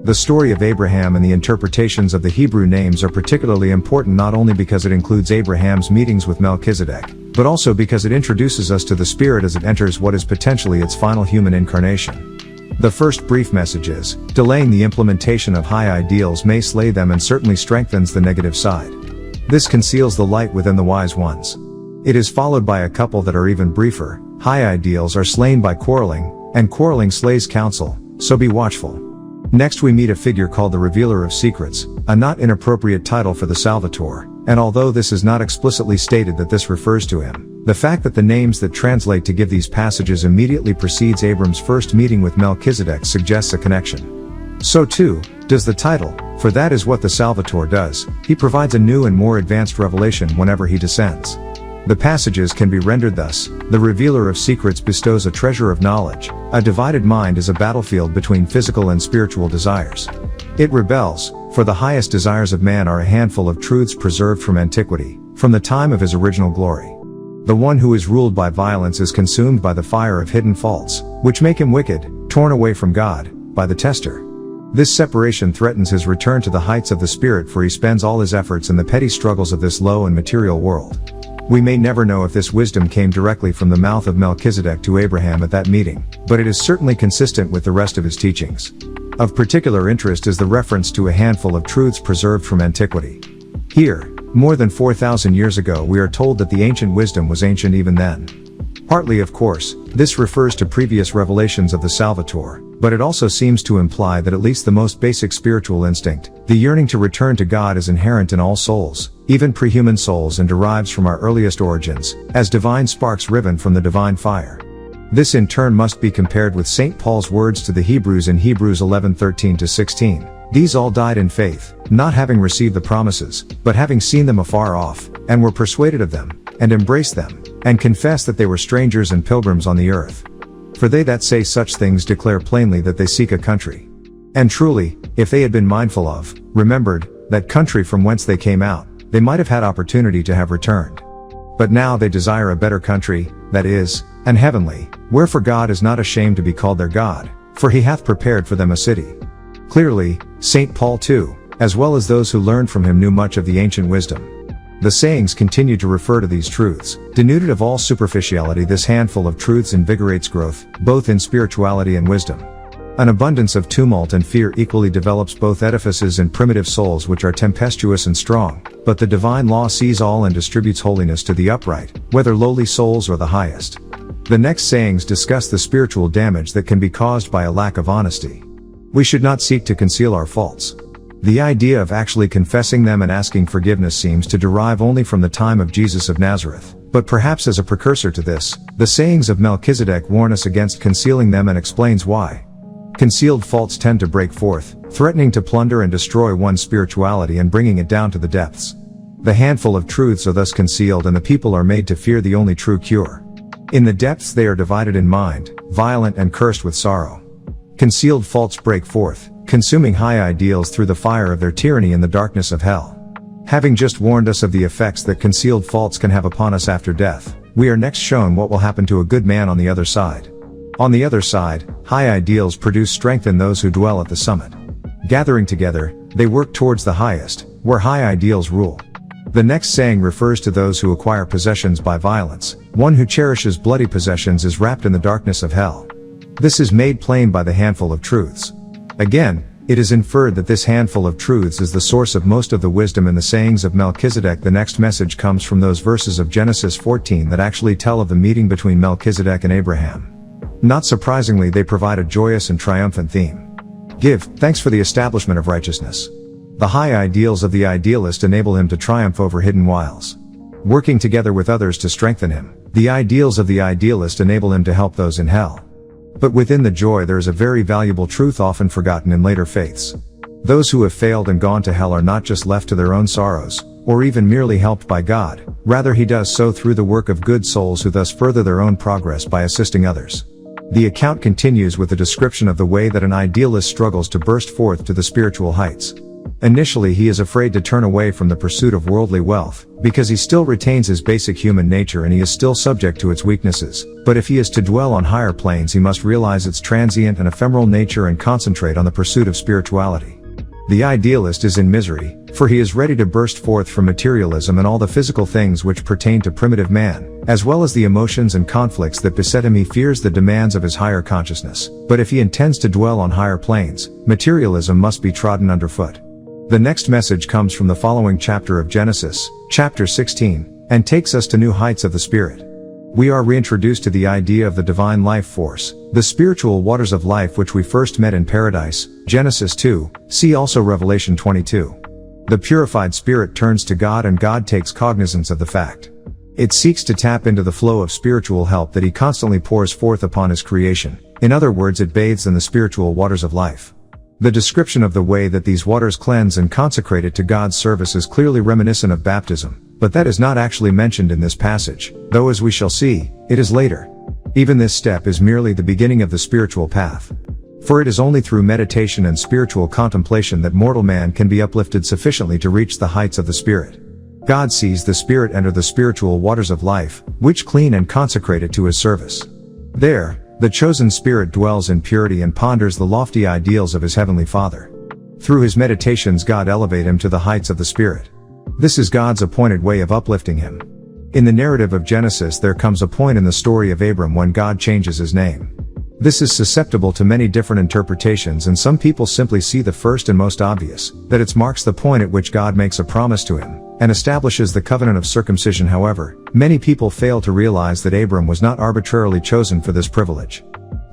The story of Abraham and the interpretations of the Hebrew names are particularly important not only because it includes Abraham's meetings with Melchizedek, but also because it introduces us to the Spirit as it enters what is potentially its final human incarnation. The first brief message is, delaying the implementation of high ideals may slay them and certainly strengthens the negative side. This conceals the light within the wise ones. It is followed by a couple that are even briefer. High ideals are slain by quarreling, and quarreling slays counsel, so be watchful. Next we meet a figure called the Revealer of Secrets, a not inappropriate title for the Salvator, and although this is not explicitly stated that this refers to him, the fact that the names that translate to give these passages immediately precedes Abram's first meeting with Melchizedek suggests a connection. So too, does the title, for that is what the Salvator does, he provides a new and more advanced revelation whenever he descends. The passages can be rendered thus: the Revealer of Secrets bestows a treasure of knowledge, a divided mind is a battlefield between physical and spiritual desires. It rebels, for the highest desires of man are a handful of truths preserved from antiquity, from the time of his original glory. The one who is ruled by violence is consumed by the fire of hidden faults, which make him wicked, torn away from God, by the tester. This separation threatens his return to the heights of the Spirit, for he spends all his efforts in the petty struggles of this low and material world. We may never know if this wisdom came directly from the mouth of Melchizedek to Abraham at that meeting, but it is certainly consistent with the rest of his teachings. Of particular interest is the reference to a handful of truths preserved from antiquity. Here, more than 4,000 years ago, we are told that the ancient wisdom was ancient even then. Partly, of course, this refers to previous revelations of the Salvator, but it also seems to imply that at least the most basic spiritual instinct, the yearning to return to God, is inherent in all souls, even prehuman souls, and derives from our earliest origins, as divine sparks riven from the divine fire. This in turn must be compared with St. Paul's words to the Hebrews in Hebrews 11:13-16. These all died in faith, not having received the promises, but having seen them afar off, and were persuaded of them, and embraced them, and confessed that they were strangers and pilgrims on the earth. For they that say such things declare plainly that they seek a country. And truly, if they had been mindful of, remembered, that country from whence they came out, they might have had opportunity to have returned. But now they desire a better country, that is, an heavenly, wherefore God is not ashamed to be called their God, for he hath prepared for them a city. Clearly, St. Paul too, as well as those who learned from him, knew much of the ancient wisdom. The sayings continue to refer to these truths. Denuded of all superficiality, this handful of truths invigorates growth, both in spirituality and wisdom. An abundance of tumult and fear equally develops both edifices and primitive souls which are tempestuous and strong, but the divine law sees all and distributes holiness to the upright, whether lowly souls or the highest. The next sayings discuss the spiritual damage that can be caused by a lack of honesty. We should not seek to conceal our faults. The idea of actually confessing them and asking forgiveness seems to derive only from the time of Jesus of Nazareth, but perhaps as a precursor to this, the sayings of Melchizedek warn us against concealing them and explains why. Concealed faults tend to break forth, threatening to plunder and destroy one's spirituality and bringing it down to the depths. The handful of truths are thus concealed, and the people are made to fear the only true cure. In the depths they are divided in mind, violent and cursed with sorrow. Concealed faults break forth, consuming high ideals through the fire of their tyranny in the darkness of hell. Having just warned us of the effects that concealed faults can have upon us after death, we are next shown what will happen to a good man on the other side. On the other side, high ideals produce strength in those who dwell at the summit. Gathering together, they work towards the highest, where high ideals rule. The next saying refers to those who acquire possessions by violence. One who cherishes bloody possessions is wrapped in the darkness of hell. This is made plain by the handful of truths. Again, it is inferred that this handful of truths is the source of most of the wisdom in the sayings of Melchizedek. The next message comes from those verses of Genesis 14 that actually tell of the meeting between Melchizedek and Abraham. Not surprisingly, they provide a joyous and triumphant theme. Give thanks for the establishment of righteousness. The high ideals of the idealist enable him to triumph over hidden wiles. Working together with others to strengthen him, the ideals of the idealist enable him to help those in hell. But within the joy there is a very valuable truth often forgotten in later faiths. Those who have failed and gone to hell are not just left to their own sorrows, or even merely helped by God, rather he does so through the work of good souls who thus further their own progress by assisting others. The account continues with a description of the way that an idealist struggles to burst forth to the spiritual heights. Initially he is afraid to turn away from the pursuit of worldly wealth, because he still retains his basic human nature and he is still subject to its weaknesses. But if he is to dwell on higher planes, he must realize its transient and ephemeral nature and concentrate on the pursuit of spirituality. The idealist is in misery, for he is ready to burst forth from materialism and all the physical things which pertain to primitive man, as well as the emotions and conflicts that beset him. He fears the demands of his higher consciousness. But if he intends to dwell on higher planes, materialism must be trodden underfoot. The next message comes from the following chapter of Genesis, chapter 16, and takes us to new heights of the Spirit. We are reintroduced to the idea of the divine life force, the spiritual waters of life which we first met in paradise, Genesis 2, see also Revelation 22. The purified spirit turns to God and God takes cognizance of the fact. It seeks to tap into the flow of spiritual help that he constantly pours forth upon his creation. In other words, it bathes in the spiritual waters of life. The description of the way that these waters cleanse and consecrate it to God's service is clearly reminiscent of baptism, but that is not actually mentioned in this passage, though as we shall see, it is later. Even this step is merely the beginning of the spiritual path. For it is only through meditation and spiritual contemplation that mortal man can be uplifted sufficiently to reach the heights of the Spirit. God sees the Spirit enter the spiritual waters of life, which clean and consecrate it to his service. There, the chosen spirit dwells in purity and ponders the lofty ideals of his heavenly Father. Through his meditations God elevate him to the heights of the Spirit. This is God's appointed way of uplifting him. In the narrative of Genesis there comes a point in the story of Abram when God changes his name. This is susceptible to many different interpretations, and some people simply see the first and most obvious, that it marks the point at which God makes a promise to him, and establishes the covenant of circumcision. However, many people fail to realize that Abram was not arbitrarily chosen for this privilege.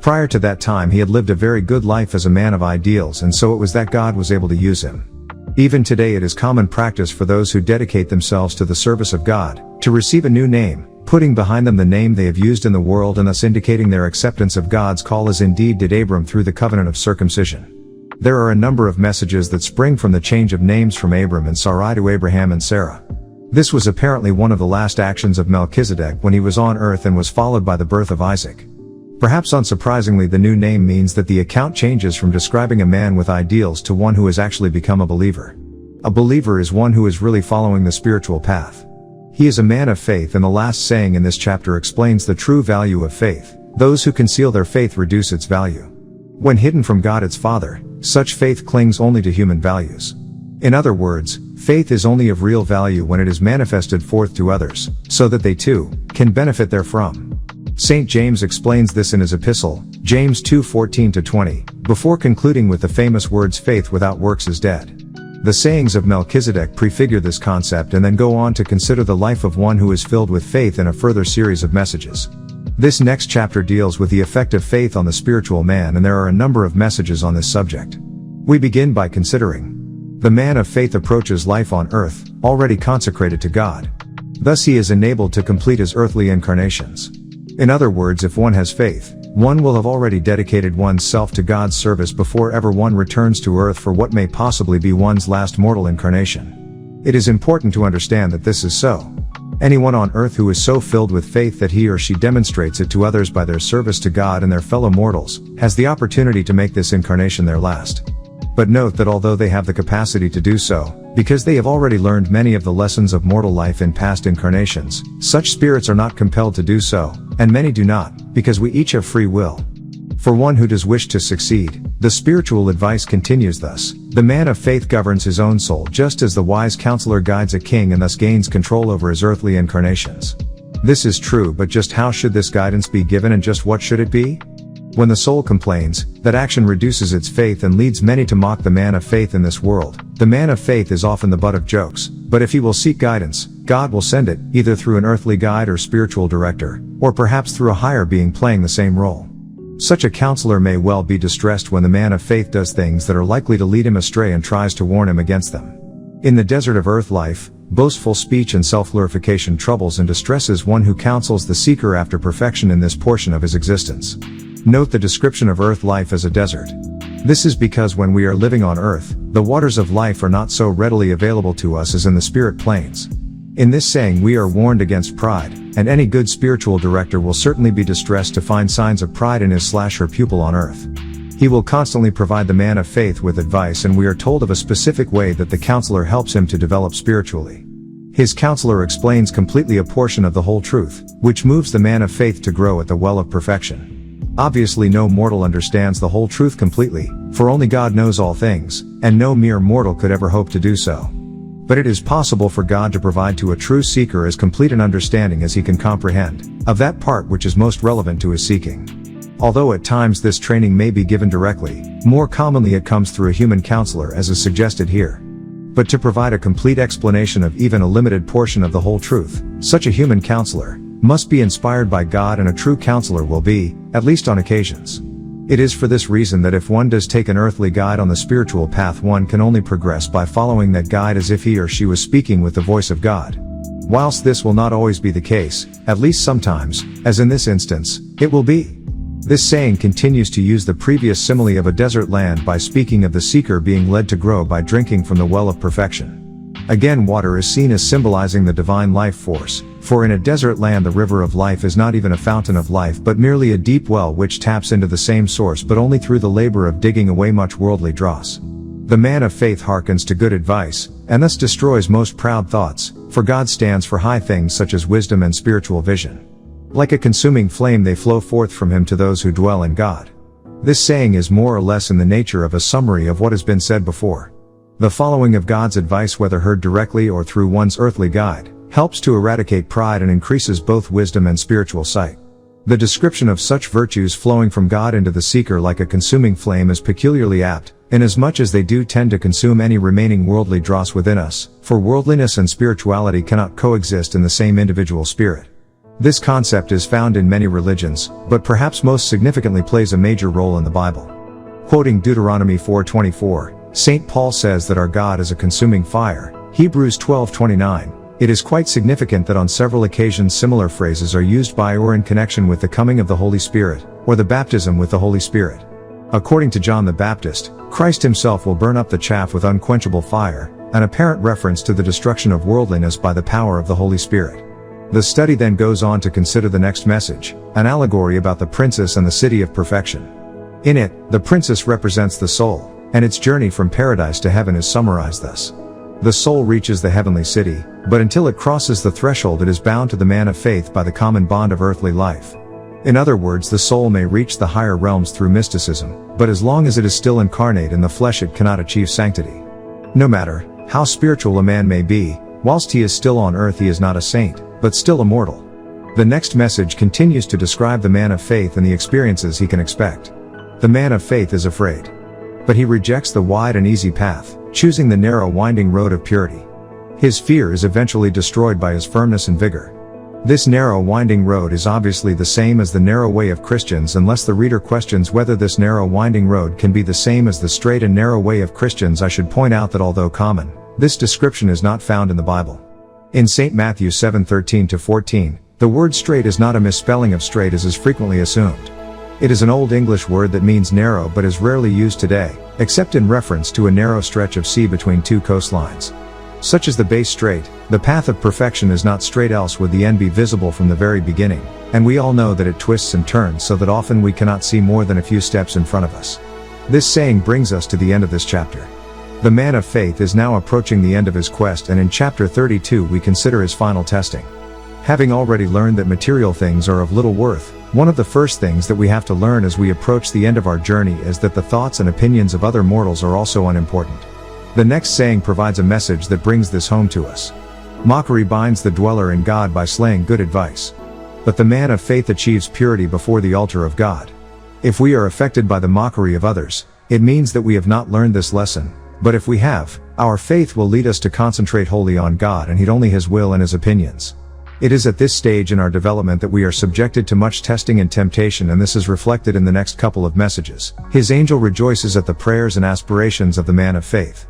Prior to that time he had lived a very good life as a man of ideals, and so it was that God was able to use him. Even today it is common practice for those who dedicate themselves to the service of God, to receive a new name, putting behind them the name they have used in the world and thus indicating their acceptance of God's call, as indeed did Abram through the covenant of circumcision. There are a number of messages that spring from the change of names from Abram and Sarai to Abraham and Sarah. This was apparently one of the last actions of Melchizedek when he was on earth and was followed by the birth of Isaac. Perhaps unsurprisingly, the new name means that the account changes from describing a man with ideals to one who has actually become a believer. A believer is one who is really following the spiritual path. He is a man of faith, and the last saying in this chapter explains the true value of faith. Those who conceal their faith reduce its value. When hidden from God its Father, such faith clings only to human values. In other words, faith is only of real value when it is manifested forth to others, so that they too can benefit therefrom. St. James explains this in his epistle, James 2:14-20, before concluding with the famous words, "Faith without works is dead." The sayings of Melchizedek prefigure this concept and then go on to consider the life of one who is filled with faith in a further series of messages. This next chapter deals with the effect of faith on the spiritual man, and there are a number of messages on this subject. We begin by considering the man of faith approaches life on earth, already consecrated to God. Thus he is enabled to complete his earthly incarnations. In other words, if one has faith, one will have already dedicated one's self to God's service before ever one returns to earth for what may possibly be one's last mortal incarnation. It is important to understand that this is so. Anyone on earth who is so filled with faith that he or she demonstrates it to others by their service to God and their fellow mortals, has the opportunity to make this incarnation their last. But note that although they have the capacity to do so, because they have already learned many of the lessons of mortal life in past incarnations, such spirits are not compelled to do so, and many do not, because we each have free will. For one who does wish to succeed, the spiritual advice continues thus: the man of faith governs his own soul just as the wise counselor guides a king and thus gains control over his earthly incarnations. This is true, but just how should this guidance be given, and just what should it be? When the soul complains, that action reduces its faith and leads many to mock the man of faith in this world. The man of faith is often the butt of jokes, but if he will seek guidance, God will send it, either through an earthly guide or spiritual director, or perhaps through a higher being playing the same role. Such a counselor may well be distressed when the man of faith does things that are likely to lead him astray and tries to warn him against them. In the desert of earth life, boastful speech and self-glorification troubles and distresses one who counsels the seeker after perfection in this portion of his existence. Note the description of earth life as a desert. This is because when we are living on earth, the waters of life are not so readily available to us as in the spirit planes. In this saying we are warned against pride, and any good spiritual director will certainly be distressed to find signs of pride in his/her pupil on earth. He will constantly provide the man of faith with advice, and we are told of a specific way that the counselor helps him to develop spiritually. His counselor explains completely a portion of the whole truth, which moves the man of faith to grow at the well of perfection. Obviously no mortal understands the whole truth completely, for only God knows all things, and no mere mortal could ever hope to do so. But it is possible for God to provide to a true seeker as complete an understanding as he can comprehend, of that part which is most relevant to his seeking. Although at times this training may be given directly, more commonly it comes through a human counselor, as is suggested here. But to provide a complete explanation of even a limited portion of the whole truth, such a human counselor must be inspired by God, and a true counselor will be, at least on occasions. It is for this reason that if one does take an earthly guide on the spiritual path, one can only progress by following that guide as if he or she was speaking with the voice of God. Whilst this will not always be the case, at least sometimes, as in this instance, it will be. This saying continues to use the previous simile of a desert land by speaking of the seeker being led to grow by drinking from the well of perfection. Again, water is seen as symbolizing the divine life force, for in a desert land the river of life is not even a fountain of life but merely a deep well which taps into the same source, but only through the labor of digging away much worldly dross. The man of faith hearkens to good advice, and thus destroys most proud thoughts, for God stands for high things such as wisdom and spiritual vision. Like a consuming flame they flow forth from him to those who dwell in God. This saying is more or less in the nature of a summary of what has been said before. The following of God's advice, whether heard directly or through one's earthly guide, helps to eradicate pride and increases both wisdom and spiritual sight. The description of such virtues flowing from God into the seeker like a consuming flame is peculiarly apt, inasmuch as they do tend to consume any remaining worldly dross within us, for worldliness and spirituality cannot coexist in the same individual spirit. This concept is found in many religions, but perhaps most significantly plays a major role in the Bible. Quoting Deuteronomy 4:24, St. Paul says that our God is a consuming fire, Hebrews 12:29. It is quite significant that on several occasions similar phrases are used by or in connection with the coming of the Holy Spirit, or the baptism with the Holy Spirit. According to John the Baptist, Christ himself will burn up the chaff with unquenchable fire, an apparent reference to the destruction of worldliness by the power of the Holy Spirit. The study then goes on to consider the next message, an allegory about the princess and the city of perfection. In it, the princess represents the soul, and its journey from paradise to heaven is summarized thus. The soul reaches the heavenly city, but until it crosses the threshold it is bound to the man of faith by the common bond of earthly life. In other words, the soul may reach the higher realms through mysticism, but as long as it is still incarnate in the flesh it cannot achieve sanctity. No matter how spiritual a man may be, whilst he is still on earth he is not a saint, but still a mortal. The next message continues to describe the man of faith and the experiences he can expect. The man of faith is afraid. But he rejects the wide and easy path, choosing the narrow winding road of purity. His fear is eventually destroyed by his firmness and vigor. This narrow winding road is obviously the same as the narrow way of Christians, unless the reader questions whether this narrow winding road can be the same as the straight and narrow way of Christians. I should point out that although common, this description is not found in the Bible. In St. Matthew 7:13-14, the word straight is not a misspelling of straight as is frequently assumed. It is an Old English word that means narrow but is rarely used today, except in reference to a narrow stretch of sea between two coastlines. Such is the base strait. The path of perfection is not straight, else would the end be visible from the very beginning, and we all know that it twists and turns so that often we cannot see more than a few steps in front of us. This saying brings us to the end of this chapter. The man of faith is now approaching the end of his quest, and in chapter 32 we consider his final testing. Having already learned that material things are of little worth, one of the first things that we have to learn as we approach the end of our journey is that the thoughts and opinions of other mortals are also unimportant. The next saying provides a message that brings this home to us. Mockery binds the dweller in God by slaying good advice. But the man of faith achieves purity before the altar of God. If we are affected by the mockery of others, it means that we have not learned this lesson, but if we have, our faith will lead us to concentrate wholly on God and heed only His will and His opinions. It is at this stage in our development that we are subjected to much testing and temptation, and this is reflected in the next couple of messages. His angel rejoices at the prayers and aspirations of the man of faith.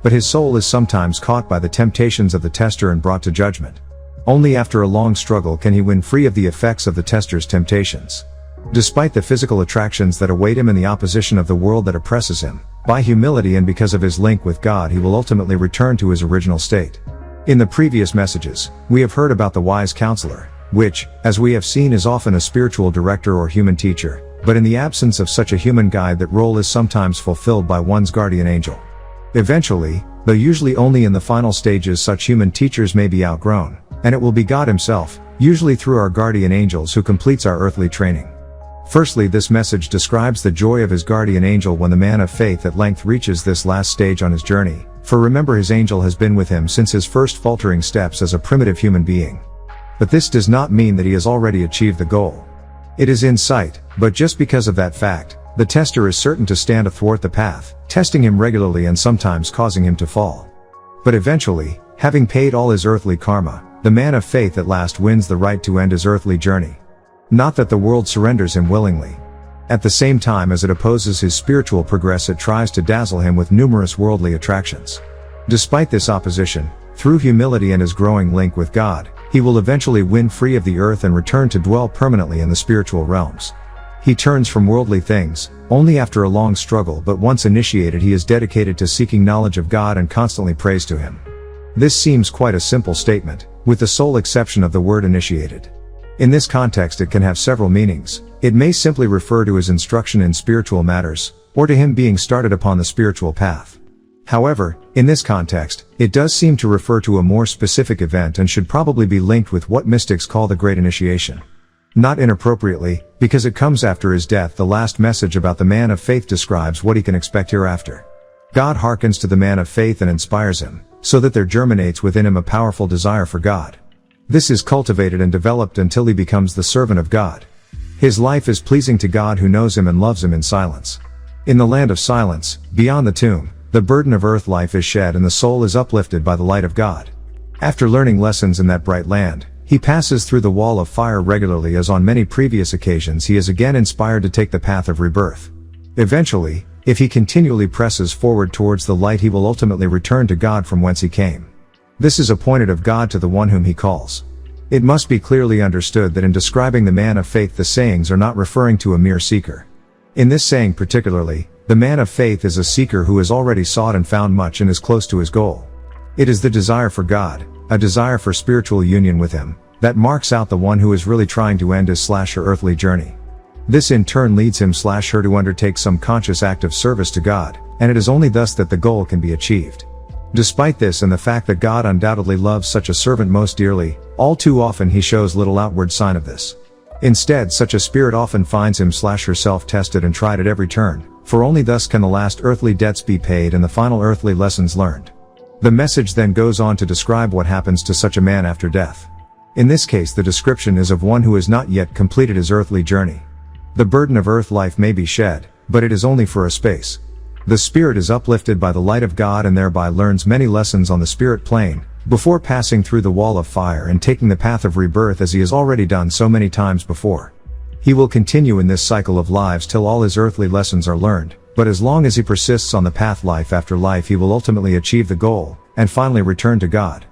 But his soul is sometimes caught by the temptations of the tester and brought to judgment. Only after a long struggle can he win free of the effects of the tester's temptations. Despite the physical attractions that await him and the opposition of the world that oppresses him, by humility and because of his link with God he will ultimately return to his original state. In the previous messages, we have heard about the wise counselor, which, as we have seen, is often a spiritual director or human teacher, but in the absence of such a human guide, that role is sometimes fulfilled by one's guardian angel. Eventually, though usually only in the final stages, such human teachers may be outgrown, and it will be God himself, usually through our guardian angels, who completes our earthly training. Firstly, this message describes the joy of his guardian angel when the man of faith at length reaches this last stage on his journey, for remember, his angel has been with him since his first faltering steps as a primitive human being. But this does not mean that he has already achieved the goal. It is in sight, but just because of that fact, the tester is certain to stand athwart the path, testing him regularly and sometimes causing him to fall. But eventually, having paid all his earthly karma, the man of faith at last wins the right to end his earthly journey. Not that the world surrenders him willingly. At the same time as it opposes his spiritual progress, it tries to dazzle him with numerous worldly attractions. Despite this opposition, through humility and his growing link with God, he will eventually win free of the earth and return to dwell permanently in the spiritual realms. He turns from worldly things, only after a long struggle, but once initiated he is dedicated to seeking knowledge of God and constantly prays to him. This seems quite a simple statement, with the sole exception of the word initiated. In this context it can have several meanings. It may simply refer to his instruction in spiritual matters, or to him being started upon the spiritual path. However, in this context, it does seem to refer to a more specific event and should probably be linked with what mystics call the Great Initiation. Not inappropriately, because it comes after his death, the last message about the man of faith describes what he can expect hereafter. God hearkens to the man of faith and inspires him, so that there germinates within him a powerful desire for God. This is cultivated and developed until he becomes the servant of God. His life is pleasing to God, who knows him and loves him in silence. In the land of silence, beyond the tomb, the burden of earth life is shed and the soul is uplifted by the light of God. After learning lessons in that bright land, he passes through the wall of fire regularly, as on many previous occasions he is again inspired to take the path of rebirth. Eventually, if he continually presses forward towards the light, he will ultimately return to God from whence he came. This is appointed of God to the one whom he calls. It must be clearly understood that in describing the man of faith, the sayings are not referring to a mere seeker. In this saying particularly, the man of faith is a seeker who has already sought and found much and is close to his goal. It is the desire for God, a desire for spiritual union with him, that marks out the one who is really trying to end his/her earthly journey. This in turn leads him/her to undertake some conscious act of service to God, and it is only thus that the goal can be achieved. Despite this and the fact that God undoubtedly loves such a servant most dearly, all too often he shows little outward sign of this. Instead, such a spirit often finds him/herself tested and tried at every turn, for only thus can the last earthly debts be paid and the final earthly lessons learned. The message then goes on to describe what happens to such a man after death. In this case, the description is of one who has not yet completed his earthly journey. The burden of earth life may be shed, but it is only for a space. The spirit is uplifted by the light of God and thereby learns many lessons on the spirit plane, before passing through the wall of fire and taking the path of rebirth, as he has already done so many times before. He will continue in this cycle of lives till all his earthly lessons are learned, but as long as he persists on the path life after life, he will ultimately achieve the goal, and finally return to God.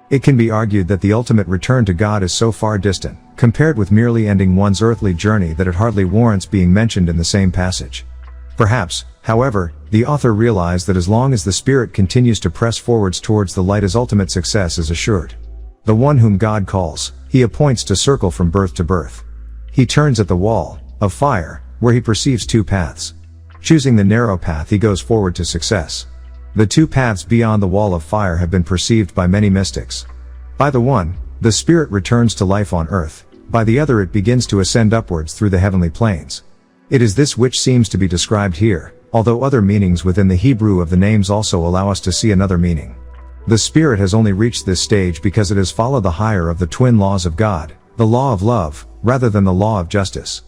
It can be argued that the ultimate return to God is so far distant, compared with merely ending one's earthly journey, that it hardly warrants being mentioned in the same passage. Perhaps, however, the author realized that as long as the spirit continues to press forwards towards the light, his ultimate success is assured. The one whom God calls, he appoints to circle from birth to birth. He turns at the wall of fire, where he perceives two paths. Choosing the narrow path, he goes forward to success. The two paths beyond the wall of fire have been perceived by many mystics. By the one, the spirit returns to life on earth, by the other it begins to ascend upwards through the heavenly planes. It is this which seems to be described here, although other meanings within the Hebrew of the names also allow us to see another meaning. The spirit has only reached this stage because it has followed the higher of the twin laws of God, the law of love, rather than the law of justice.